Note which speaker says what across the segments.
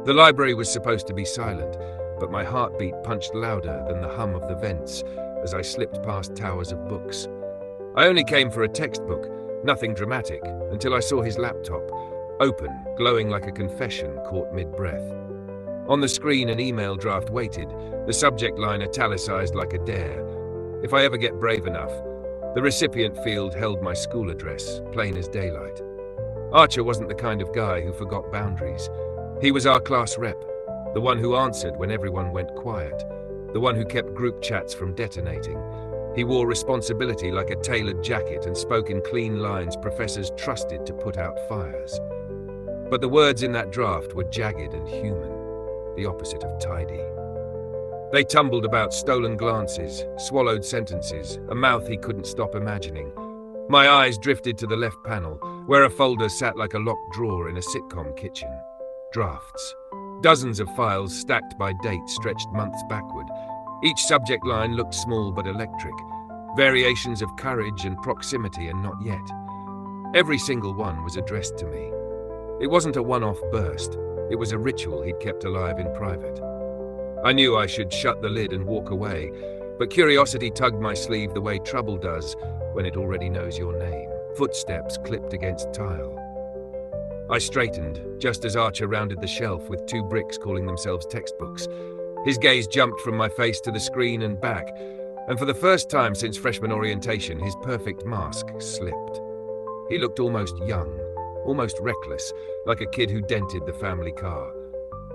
Speaker 1: The library was supposed to be silent, but my heartbeat punched louder than the hum of the vents as I slipped past towers of books. I only came for a textbook, nothing dramatic, until I saw his laptop, open, glowing like a confession caught mid-breath. On the screen, an email draft waited, the subject line italicized like a dare. If I ever get brave enough. The recipient field held my school address, plain as daylight. Archer wasn't the kind of guy who forgot boundaries. He was our class rep, the one who answered when everyone went quiet, the one who kept group chats from detonating. He wore responsibility like a tailored jacket and spoke in clean lines professors trusted to put out fires. But the words in that draft were jagged and human, the opposite of tidy. They tumbled about stolen glances, swallowed sentences, a mouth he couldn't stop imagining. My eyes drifted to the left panel, where a folder sat like a locked drawer in a sitcom kitchen. Drafts. Dozens of files stacked by date stretched months backward. Each subject line looked small but electric. Variations of courage and proximity and not yet. Every single one was addressed to me. It wasn't a one-off burst. It was a ritual he'd kept alive in private. I knew I should shut the lid and walk away, but curiosity tugged my sleeve the way trouble does when it already knows your name. Footsteps clipped against tile. I straightened, just as Archer rounded the shelf with two bricks calling themselves textbooks. His gaze jumped from my face to the screen and back, and for the first time since freshman orientation, his perfect mask slipped. He looked almost young, almost reckless, like a kid who dented the family car.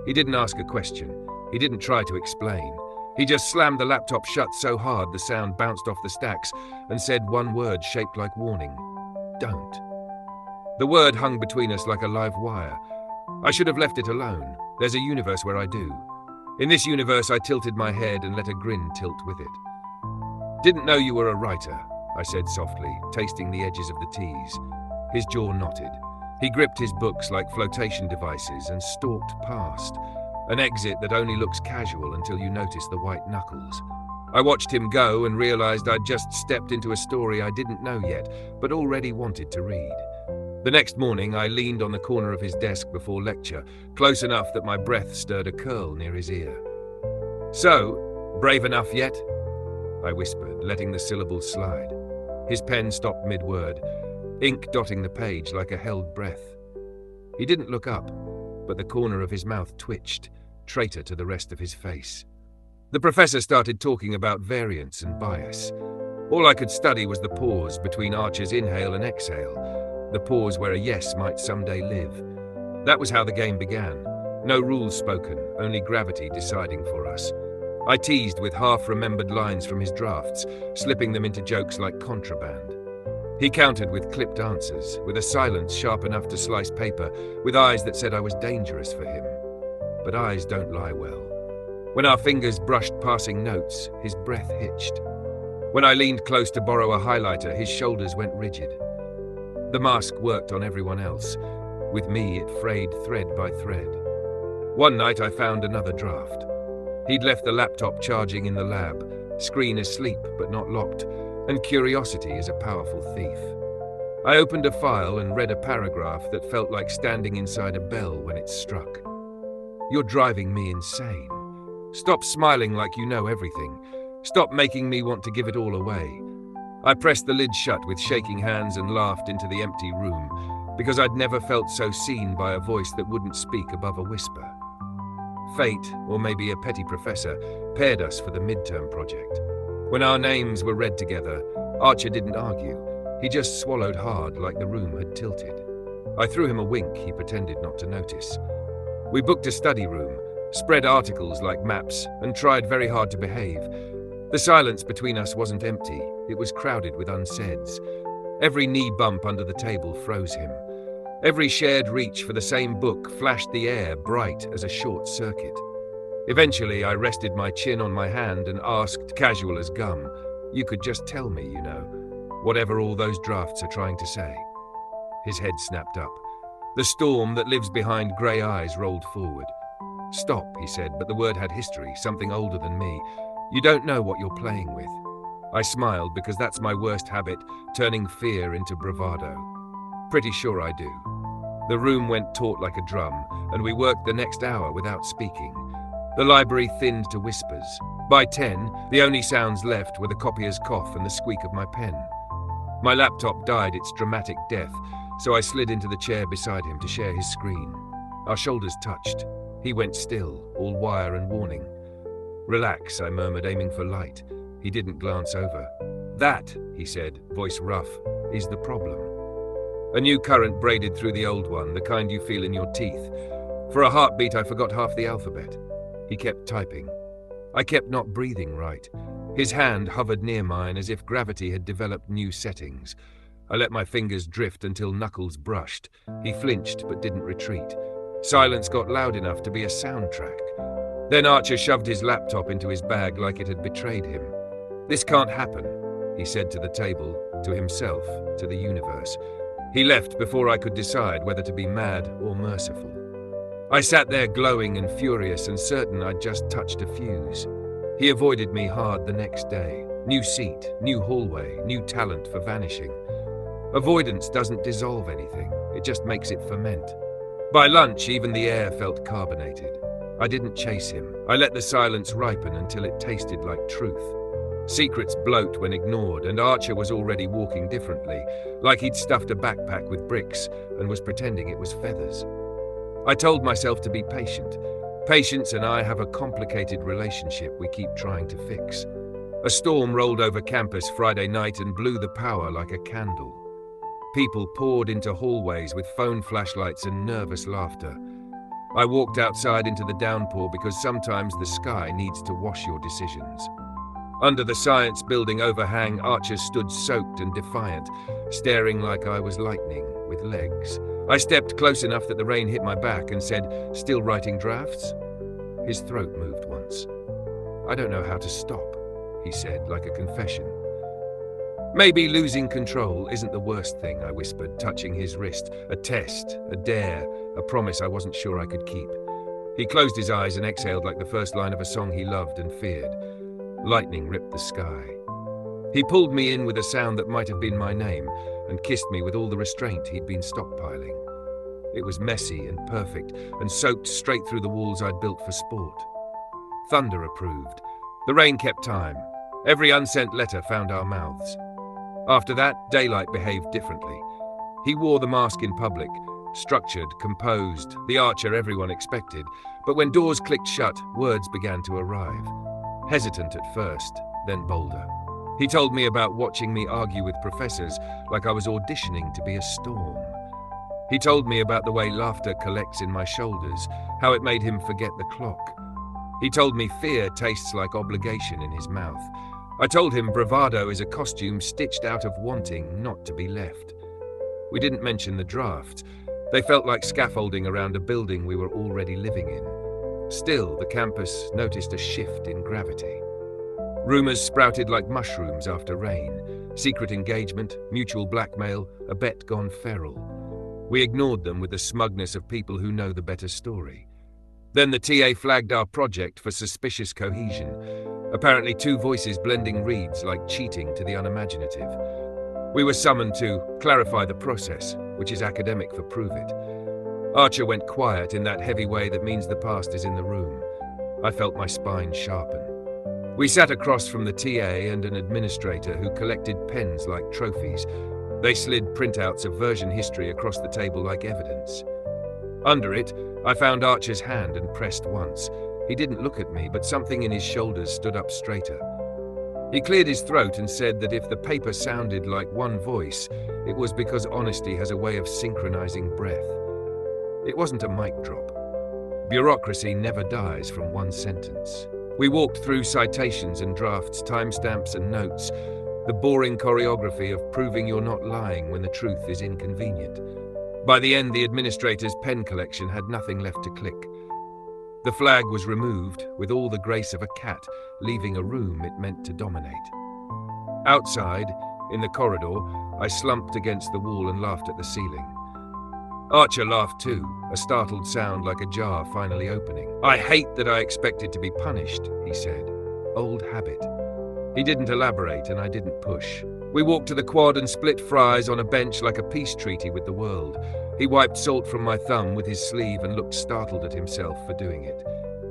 Speaker 1: He didn't ask a question. He didn't try to explain. He just slammed the laptop shut so hard the sound bounced off the stacks and said one word shaped like warning. Don't. The word hung between us like a live wire. I should have left it alone. There's a universe where I do. In this universe, I tilted my head and let a grin tilt with it. Didn't know you were a writer, I said softly, tasting the edges of the tease. His jaw knotted. He gripped his books like flotation devices and stalked past. An exit that only looks casual until you notice the white knuckles. I watched him go and realized I'd just stepped into a story I didn't know yet, but already wanted to read. The next morning, I leaned on the corner of his desk before lecture, close enough that my breath stirred a curl near his ear. "So, brave enough yet?" I whispered, letting the syllables slide. His pen stopped mid-word, ink dotting the page like a held breath. He didn't look up, but the corner of his mouth twitched, traitor to the rest of his face. The professor started talking about variance and bias. All I could study was the pause between Archer's inhale and exhale, the pause where a yes might someday live. That was how the game began. No rules spoken, only gravity deciding for us. I teased with half-remembered lines from his drafts, slipping them into jokes like contraband. He countered with clipped answers, with a silence sharp enough to slice paper, with eyes that said I was dangerous for him. But eyes don't lie well. When our fingers brushed passing notes, his breath hitched. When I leaned close to borrow a highlighter, his shoulders went rigid. The mask worked on everyone else. With me, it frayed thread by thread. One night, I found another draft. He'd left the laptop charging in the lab, screen asleep but not locked, and curiosity is a powerful thief. I opened a file and read a paragraph that felt like standing inside a bell when it struck. "You're driving me insane. Stop smiling like you know everything. Stop making me want to give it all away." I pressed the lid shut with shaking hands and laughed into the empty room, because I'd never felt so seen by a voice that wouldn't speak above a whisper. Fate, or maybe a petty professor, paired us for the midterm project. When our names were read together, Archer didn't argue. He just swallowed hard like the room had tilted. I threw him a wink he pretended not to notice. We booked a study room, spread articles like maps, and tried very hard to behave. The silence between us wasn't empty, it was crowded with unsaids. Every knee bump under the table froze him. Every shared reach for the same book flashed the air bright as a short circuit. Eventually, I rested my chin on my hand and asked, casual as gum, "You could just tell me, you know, whatever all those drafts are trying to say." His head snapped up. The storm that lives behind grey eyes rolled forward. "Stop," he said, but the word had history, something older than me. "You don't know what you're playing with." I smiled because that's my worst habit, turning fear into bravado. "Pretty sure I do." The room went taut like a drum, and we worked the next hour without speaking. The library thinned to whispers. By 10, the only sounds left were the copier's cough and the squeak of my pen. My laptop died its dramatic death, so I slid into the chair beside him to share his screen. Our shoulders touched. He went still, all wire and warning. "Relax," I murmured, aiming for light. He didn't glance over. "That," he said, voice rough, "is the problem." A new current braided through the old one, the kind you feel in your teeth. For a heartbeat, I forgot half the alphabet. He kept typing. I kept not breathing right. His hand hovered near mine as if gravity had developed new settings. I let my fingers drift until knuckles brushed. He flinched but didn't retreat. Silence got loud enough to be a soundtrack. Then Archer shoved his laptop into his bag like it had betrayed him. "This can't happen," he said to the table, to himself, to the universe. He left before I could decide whether to be mad or merciful. I sat there glowing and furious and certain I'd just touched a fuse. He avoided me hard the next day. New seat, new hallway, new talent for vanishing. Avoidance doesn't dissolve anything, it just makes it ferment. By lunch, even the air felt carbonated. I didn't chase him. I let the silence ripen until it tasted like truth. Secrets bloat when ignored, and Archer was already walking differently, like he'd stuffed a backpack with bricks and was pretending it was feathers. I told myself to be patient. Patience and I have a complicated relationship we keep trying to fix. A storm rolled over campus Friday night and blew the power like a candle. People poured into hallways with phone flashlights and nervous laughter. I walked outside into the downpour because sometimes the sky needs to wash your decisions. Under the science building overhang, Archer stood soaked and defiant, staring like I was lightning, with legs. I stepped close enough that the rain hit my back and said, "Still writing drafts?" His throat moved once. "I don't know how to stop," he said, like a confession. "Maybe losing control isn't the worst thing," I whispered, touching his wrist. A test, a dare, a promise I wasn't sure I could keep. He closed his eyes and exhaled like the first line of a song he loved and feared. Lightning ripped the sky. He pulled me in with a sound that might have been my name and kissed me with all the restraint he'd been stockpiling. It was messy and perfect and soaked straight through the walls I'd built for sport. Thunder approved. The rain kept time. Every unsent letter found our mouths. After that, daylight behaved differently. He wore the mask in public, structured, composed, the Archer everyone expected. But when doors clicked shut, words began to arrive. Hesitant at first, then bolder. He told me about watching me argue with professors like I was auditioning to be a storm. He told me about the way laughter collects in my shoulders, how it made him forget the clock. He told me fear tastes like obligation in his mouth. I told him bravado is a costume stitched out of wanting not to be left. We didn't mention the drafts. They felt like scaffolding around a building we were already living in. Still, the campus noticed a shift in gravity. Rumors sprouted like mushrooms after rain. Secret engagement, mutual blackmail, a bet gone feral. We ignored them with the smugness of people who know the better story. Then the TA flagged our project for suspicious cohesion. Apparently 2 voices blending reads like cheating to the unimaginative. We were summoned to clarify the process, which is academic for prove it. Archer went quiet in that heavy way that means the past is in the room. I felt my spine sharpen. We sat across from the TA and an administrator who collected pens like trophies. They slid printouts of version history across the table like evidence. Under it, I found Archer's hand and pressed once. He didn't look at me, but something in his shoulders stood up straighter. He cleared his throat and said that if the paper sounded like one voice, it was because honesty has a way of synchronizing breath. It wasn't a mic drop. Bureaucracy never dies from one sentence. We walked through citations and drafts, timestamps and notes, the boring choreography of proving you're not lying when the truth is inconvenient. By the end, the administrator's pen collection had nothing left to click. The flag was removed with all the grace of a cat, leaving a room it meant to dominate. Outside, in the corridor, I slumped against the wall and laughed at the ceiling. Archer laughed too, a startled sound like a jar finally opening. "I hate that I expected to be punished," he said. Old habit. He didn't elaborate and I didn't push. We walked to the quad and split fries on a bench like a peace treaty with the world. He wiped salt from my thumb with his sleeve and looked startled at himself for doing it.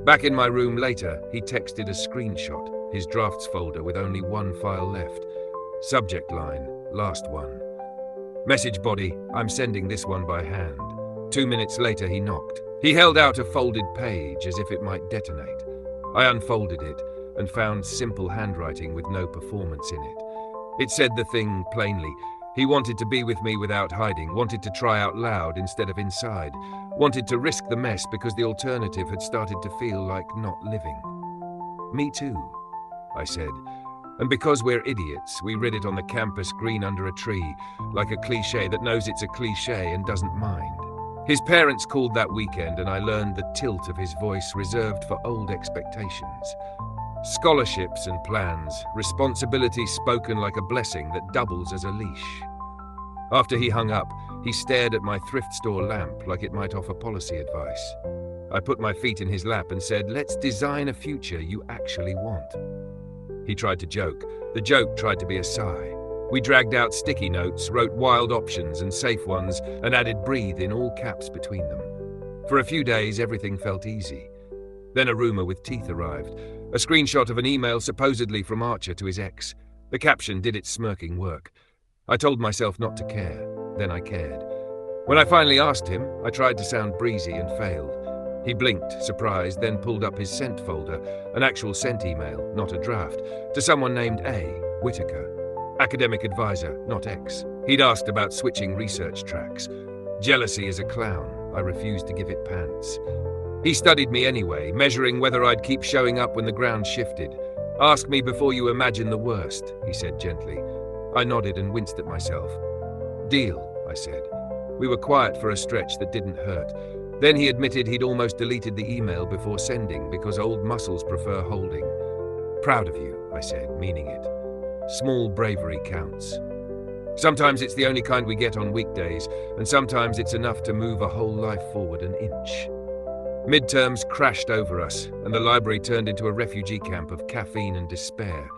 Speaker 1: Back in my room later, he texted a screenshot, his drafts folder with only one file left. Subject line, last one. Message body, I'm sending this one by hand. 2 minutes later, he knocked. He held out a folded page as if it might detonate. I unfolded it and found simple handwriting with no performance in it. It said the thing plainly. He wanted to be with me without hiding, wanted to try out loud instead of inside, wanted to risk the mess because the alternative had started to feel like not living. Me too, I said. And because we're idiots, we read it on the campus green under a tree, like a cliché that knows it's a cliché and doesn't mind. His parents called that weekend and I learned the tilt of his voice reserved for old expectations. Scholarships and plans, responsibility spoken like a blessing that doubles as a leash. After he hung up, he stared at my thrift store lamp like it might offer policy advice. I put my feet in his lap and said, let's design a future you actually want. He tried to joke. The joke tried to be a sigh. We dragged out sticky notes, wrote wild options and safe ones, and added breathe in all caps between them. For a few days, everything felt easy. Then a rumor with teeth arrived. A screenshot of an email supposedly from Archer to his ex. The caption did its smirking work. I told myself not to care. Then I cared. When I finally asked him, I tried to sound breezy and failed. He blinked, surprised, then pulled up his sent folder, an actual sent email, not a draft, to someone named A. Whitaker. Academic advisor, not X. He'd asked about switching research tracks. Jealousy is a clown. I refused to give it pants. He studied me anyway, measuring whether I'd keep showing up when the ground shifted. Ask me before you imagine the worst, he said gently. I nodded and winced at myself. Deal, I said. We were quiet for a stretch that didn't hurt. Then he admitted he'd almost deleted the email before sending because old muscles prefer holding. Proud of you, I said, meaning it. Small bravery counts. Sometimes it's the only kind we get on weekdays, and sometimes it's enough to move a whole life forward an inch. Midterms crashed over us, and the library turned into a refugee camp of caffeine and despair.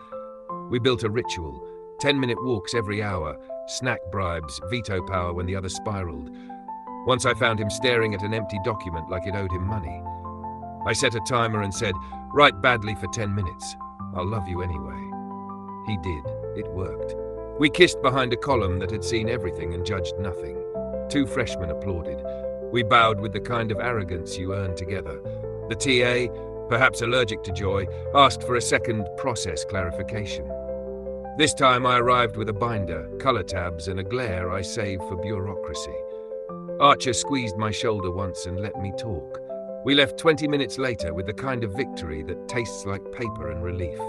Speaker 1: We built a ritual, 10-minute walks every hour, snack bribes, veto power when the other spiraled. Once I found him staring at an empty document like it owed him money. I set a timer and said, write badly for 10 minutes. I'll love you anyway. He did. It worked. We kissed behind a column that had seen everything and judged nothing. 2 freshmen applauded. We bowed with the kind of arrogance you earn together. The TA, perhaps allergic to joy, asked for a second process clarification. This time I arrived with a binder, color tabs, and a glare I saved for bureaucracy. Archer squeezed my shoulder once and let me talk. We left 20 minutes later with the kind of victory that tastes like paper and relief.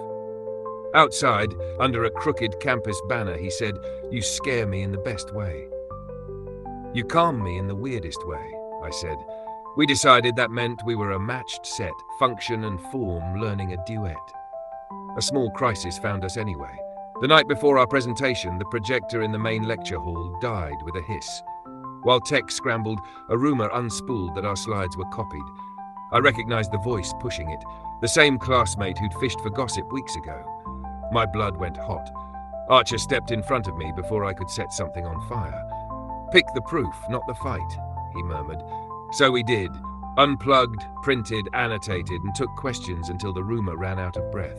Speaker 1: Outside, under a crooked campus banner, he said, you scare me in the best way. You calm me in the weirdest way, I said. We decided that meant we were a matched set, function and form learning a duet. A small crisis found us anyway. The night before our presentation, the projector in the main lecture hall died with a hiss. While tech scrambled, a rumor unspooled that our slides were copied. I recognized the voice pushing it, the same classmate who'd fished for gossip weeks ago. My blood went hot. Archer stepped in front of me before I could set something on fire. Pick the proof, not the fight, he murmured. So we did. Unplugged, printed, annotated, and took questions until the rumor ran out of breath.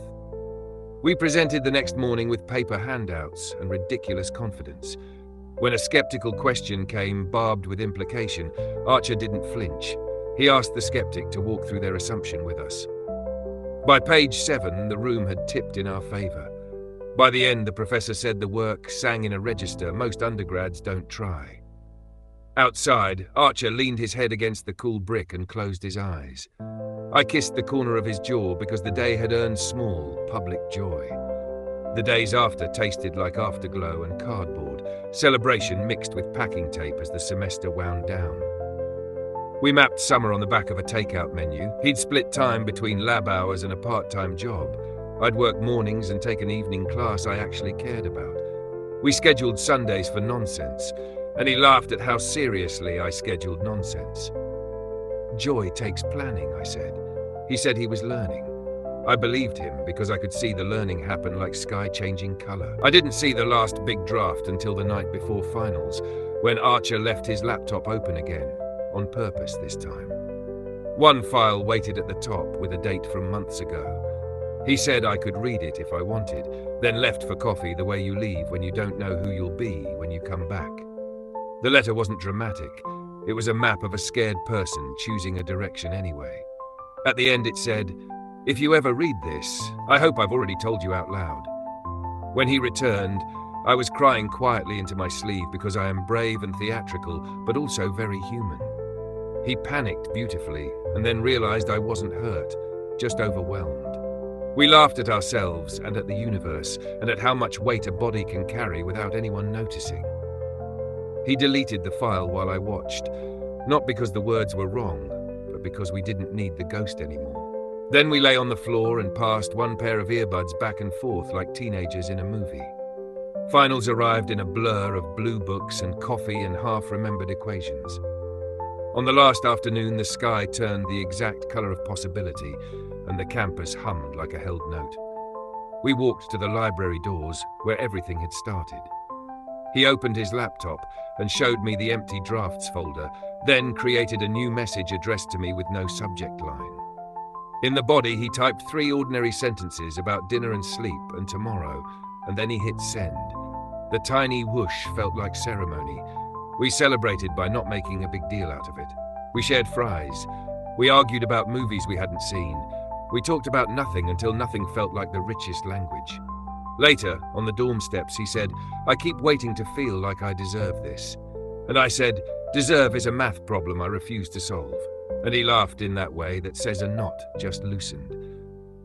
Speaker 1: We presented the next morning with paper handouts and ridiculous confidence. When a skeptical question came, barbed with implication, Archer didn't flinch. He asked the skeptic to walk through their assumption with us. By page 7, the room had tipped in our favor. By the end, the professor said the work sang in a register most undergrads don't try. Outside, Archer leaned his head against the cool brick and closed his eyes. I kissed the corner of his jaw because the day had earned small, public joy. The days after tasted like afterglow and cardboard, celebration mixed with packing tape as the semester wound down. We mapped summer on the back of a takeout menu. He'd split time between lab hours and a part-time job. I'd work mornings and take an evening class I actually cared about. We scheduled Sundays for nonsense, and he laughed at how seriously I scheduled nonsense. Joy takes planning, I said. He said he was learning. I believed him because I could see the learning happen like sky changing color. I didn't see the last big draft until the night before finals. when Archer left his laptop open again, on purpose this time. One file waited at the top with a date from months ago. He said I could read it if I wanted, then left for coffee the way you leave when you don't know who you'll be when you come back. The letter wasn't dramatic. It was a map of a scared person choosing a direction anyway. At the end it said, "If you ever read this, I hope I've already told you out loud." When he returned, I was crying quietly into my sleeve because I am brave and theatrical, but also very human. He panicked beautifully and then realized I wasn't hurt, just overwhelmed. We laughed at ourselves and at the universe and at how much weight a body can carry without anyone noticing. He deleted the file while I watched, not because the words were wrong, but because we didn't need the ghost anymore. Then we lay on the floor and passed one pair of earbuds back and forth like teenagers in a movie. Finals arrived in a blur of blue books and coffee and half-remembered equations. On the last afternoon, the sky turned the exact color of possibility, and the campus hummed like a held note. We walked to the library doors, where everything had started. He opened his laptop and showed me the empty drafts folder, then created a new message addressed to me with no subject line. In the body, he typed 3 ordinary sentences about dinner and sleep and tomorrow, and then he hit send. The tiny whoosh felt like ceremony. We celebrated by not making a big deal out of it. We shared fries. We argued about movies we hadn't seen. We talked about nothing until nothing felt like the richest language. Later, on the dorm steps, he said, "I keep waiting to feel like I deserve this." And I said, "Deserve is a math problem I refuse to solve." And he laughed in that way that says a knot just loosened.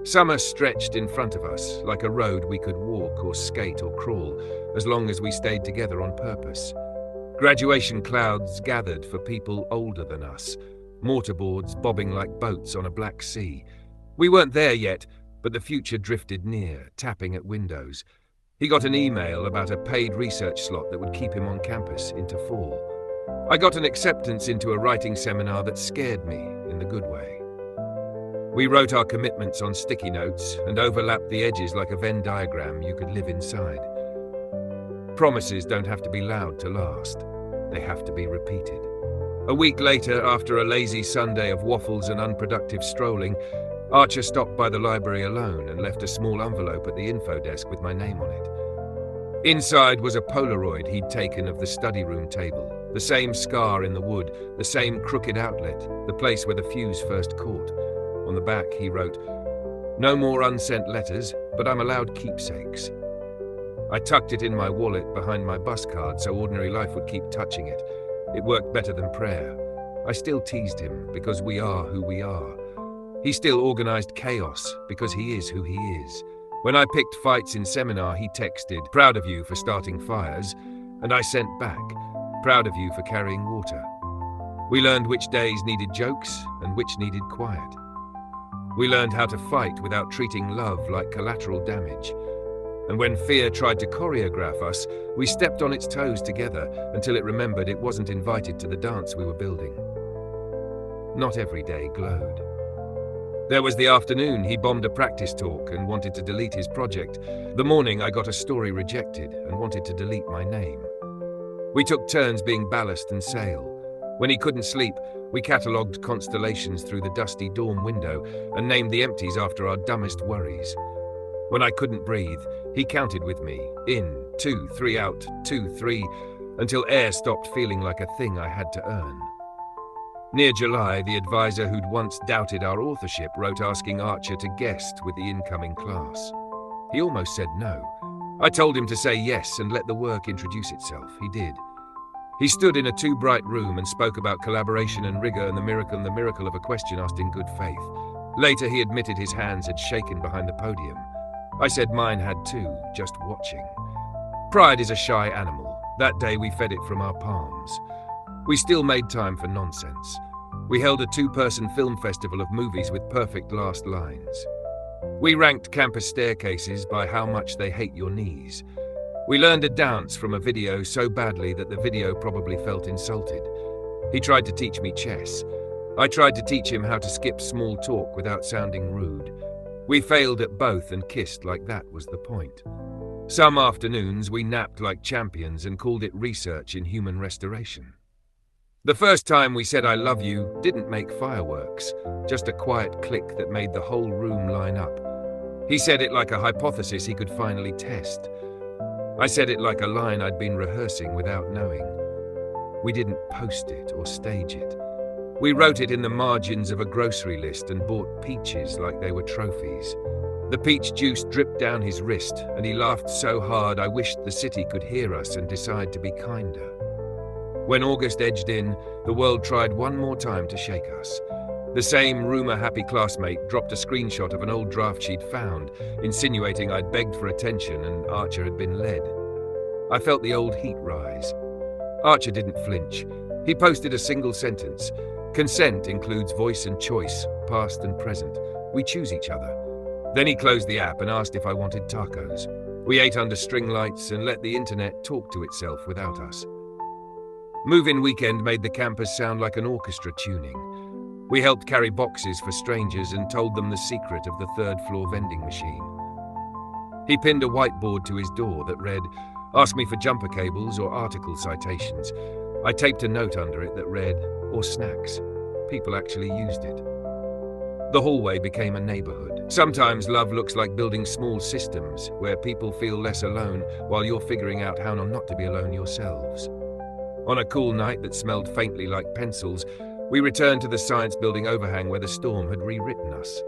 Speaker 1: Summer stretched in front of us, like a road we could walk or skate or crawl, as long as we stayed together on purpose. Graduation clouds gathered for people older than us, mortarboards bobbing like boats on a black sea. We weren't there yet, but the future drifted near, tapping at windows. He got an email about a paid research slot that would keep him on campus into fall. I got an acceptance into a writing seminar that scared me in the good way. We wrote our commitments on sticky notes and overlapped the edges like a Venn diagram you could live inside. Promises don't have to be loud to last. They have to be repeated. A week later, after a lazy Sunday of waffles and unproductive strolling, Archer stopped by the library alone and left a small envelope at the info desk with my name on it. Inside was a Polaroid he'd taken of the study room table, the same scar in the wood, the same crooked outlet, the place where the fuse first caught. On the back he wrote, "No more unsent letters, but I'm allowed keepsakes." I tucked it in my wallet behind my bus card so ordinary life would keep touching it. It worked better than prayer. I still teased him because we are who we are. He still organized chaos because he is who he is. When I picked fights in seminar, he texted, "Proud of you for starting fires," and I sent back, "Proud of you for carrying water." We learned which days needed jokes and which needed quiet. We learned how to fight without treating love like collateral damage. And when fear tried to choreograph us, we stepped on its toes together until it remembered it wasn't invited to the dance we were building. Not every day glowed. There was the afternoon he bombed a practice talk and wanted to delete his project. The morning I got a story rejected and wanted to delete my name. We took turns being ballast and sail. When he couldn't sleep, we catalogued constellations through the dusty dorm window and named the empties after our dumbest worries. When I couldn't breathe, he counted with me, in, 2, 3 out, 2, 3, until air stopped feeling like a thing I had to earn. Near July, the advisor who'd once doubted our authorship wrote asking Archer to guest with the incoming class. He almost said no. I told him to say yes and let the work introduce itself. He did. He stood in a too-bright room and spoke about collaboration and rigor and the miracle of a question asked in good faith. Later, he admitted his hands had shaken behind the podium. I said mine had too, just watching. Pride is a shy animal. That day we fed it from our palms. We still made time for nonsense. We held a 2-person film festival of movies with perfect last lines. We ranked campus staircases by how much they hate your knees. We learned a dance from a video so badly that the video probably felt insulted. He tried to teach me chess. I tried to teach him how to skip small talk without sounding rude. We failed at both and kissed like that was the point. Some afternoons we napped like champions and called it research in human restoration. The first time we said I love you didn't make fireworks, just a quiet click that made the whole room line up. He said it like a hypothesis he could finally test. I said it like a line I'd been rehearsing without knowing. We didn't post it or stage it. We wrote it in the margins of a grocery list and bought peaches like they were trophies. The peach juice dripped down his wrist, and he laughed so hard I wished the city could hear us and decide to be kinder. When August edged in, the world tried one more time to shake us. The same rumor-happy classmate dropped a screenshot of an old draft she'd found, insinuating I'd begged for attention and Archer had been led. I felt the old heat rise. Archer didn't flinch. He posted a single sentence. Consent includes voice and choice, past and present. We choose each other. Then he closed the app and asked if I wanted tacos. We ate under string lights and let the internet talk to itself without us. Move-in weekend made the campus sound like an orchestra tuning. We helped carry boxes for strangers and told them the secret of the third-floor vending machine. He pinned a whiteboard to his door that read, "Ask me for jumper cables or article citations." I taped a note under it that read, "Or snacks." People actually used it. The hallway became a neighborhood. Sometimes love looks like building small systems where people feel less alone while you're figuring out how not to be alone yourselves. On a cool night that smelled faintly like pencils, we returned to the science building overhang where the storm had rewritten us.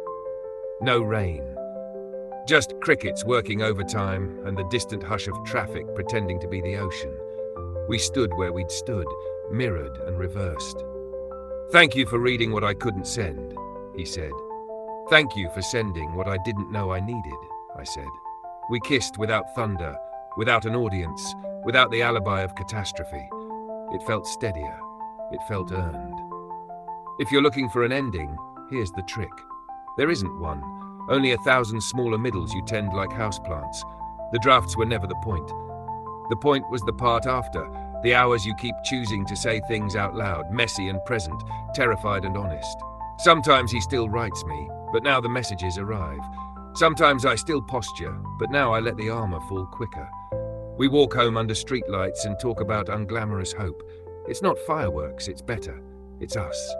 Speaker 1: No rain. Just crickets working overtime and the distant hush of traffic pretending to be the ocean. We stood where we'd stood, mirrored and reversed. "Thank you for reading what I couldn't send," he said. "Thank you for sending what I didn't know I needed," I said. We kissed without thunder, without an audience, without the alibi of catastrophe. It felt steadier. It felt earned. If you're looking for an ending, here's the trick. There isn't one. Only 1,000 smaller middles you tend like houseplants. The drafts were never the point. The point was the part after, the hours you keep choosing to say things out loud, messy and present, terrified and honest. Sometimes he still writes me, but now the messages arrive. Sometimes I still posture, but now I let the armor fall quicker. We walk home under streetlights and talk about unglamorous hope. It's not fireworks, it's better. It's us.